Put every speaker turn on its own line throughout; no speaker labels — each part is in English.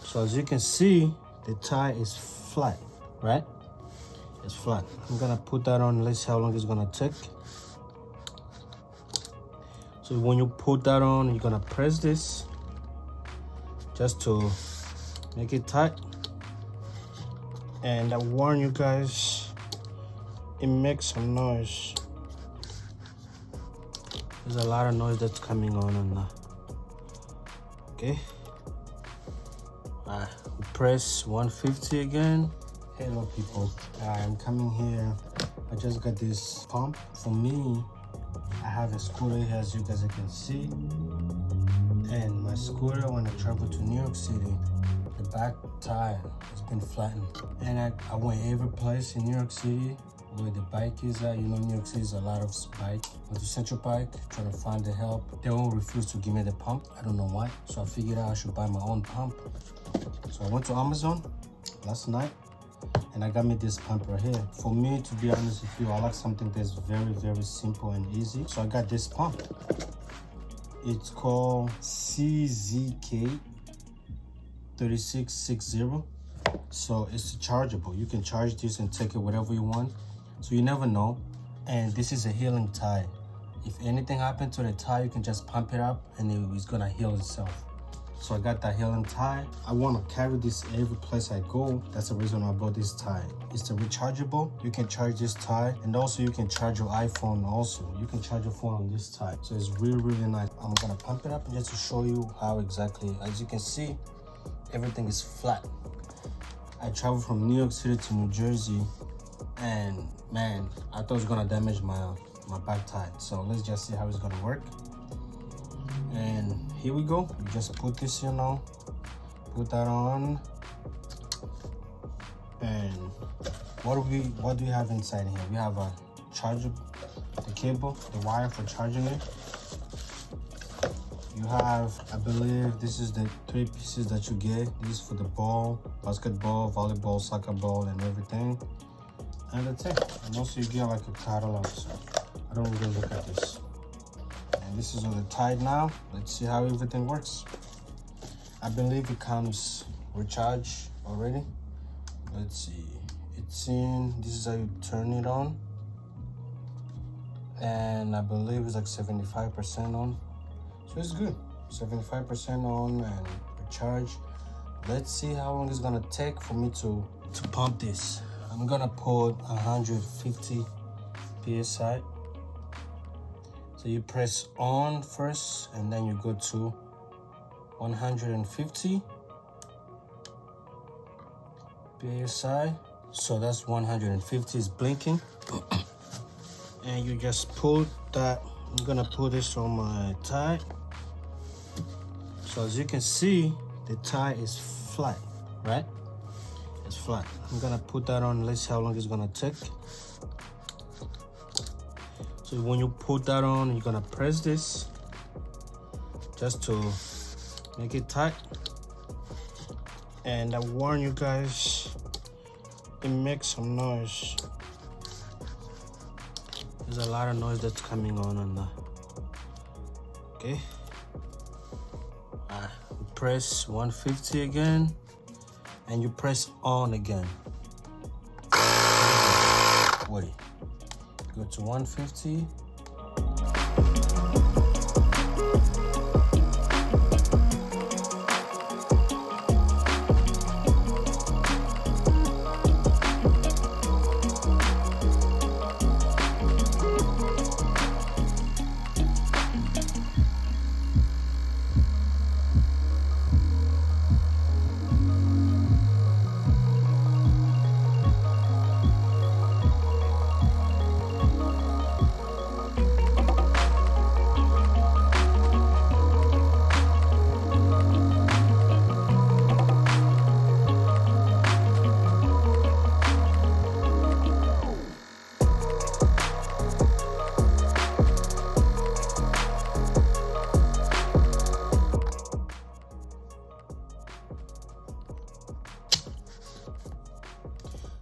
So as you can see, the tie is flat, right? It's flat. I'm gonna put that on. Let's see how long it's gonna take. So when you put that on, you're gonna press this just to make it tight. And I warn you guys, it makes some noise. There's a lot of noise that's coming on that. Okay. We press 150 again. Hello people, I'm coming here. I just got this pump. For me, I have a scooter here, as you guys can see. And my scooter, when I travel to New York City, the back tire has been flattened. And I went every place in New York City where the bike is at. You know, New York City is a lot of bike. Went to Central Park, trying to find the help. They all refused to give me the pump. I don't know why. So I figured out I should buy my own pump. So I went to Amazon last night and I got me this pump right here. For me, to be honest with you, I like something that's very, very simple and easy. So I got this pump. It's called CZK 3660. So it's chargeable. You can charge this and take it whatever you want. So you never know. And this is a healing tie. If anything happened to the tie, you can just pump it up and it's gonna heal itself. So I got that healing tie. I want to carry this every place I go. That's the reason I bought this tie. It's a rechargeable. You can charge this tie, and also you can charge your iPhone also. You can charge your phone on this tie. So it's really, really nice. I'm gonna pump it up just to show you how exactly. As you can see, everything is flat. I traveled from New York City to New Jersey, and man, I thought it was gonna damage my back tie. So let's just see how it's gonna work. And here we go. You just put this, you know, put that on. And what do we have inside here? We have a charger, the cable, the wire for charging it. You have, I believe this is the 3 pieces that you get. This is for the ball, basketball, volleyball, soccer ball, and everything. And that's it. And also you get like a catalog. So I don't really look at this. And this is all tied now. Let's see how everything works. I believe it comes recharged already. Let's see. It's in. This is how you turn it on. And I believe it's like 75% on. So it's good. 75% on and recharge. Let's see how long it's gonna take for me to pump this. I'm gonna put 150 PSI. So you press on first and then you go to 150 PSI. So that's 150 is blinking. And you just pull that. I'm gonna put this on my tie. So as you can see, the tie is flat, right? It's flat. I'm gonna put that on. Let's see how long it's gonna take. So when you put that on, you're gonna press this just to make it tight. And I warn you guys, it makes some noise. There's a lot of noise that's coming on that. Okay. Press 150 again, and you press on again. Wait. Go to 150.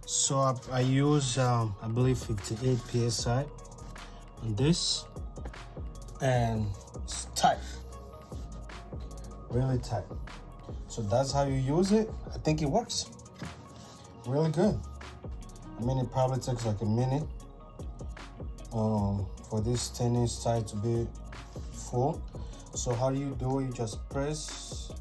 So I use I believe 58 PSI on this, and it's tight, really tight. So that's how you use it. I think it works really good. I mean, it probably takes like a minute for this 10-inch side to be full. So how do you do it? You just press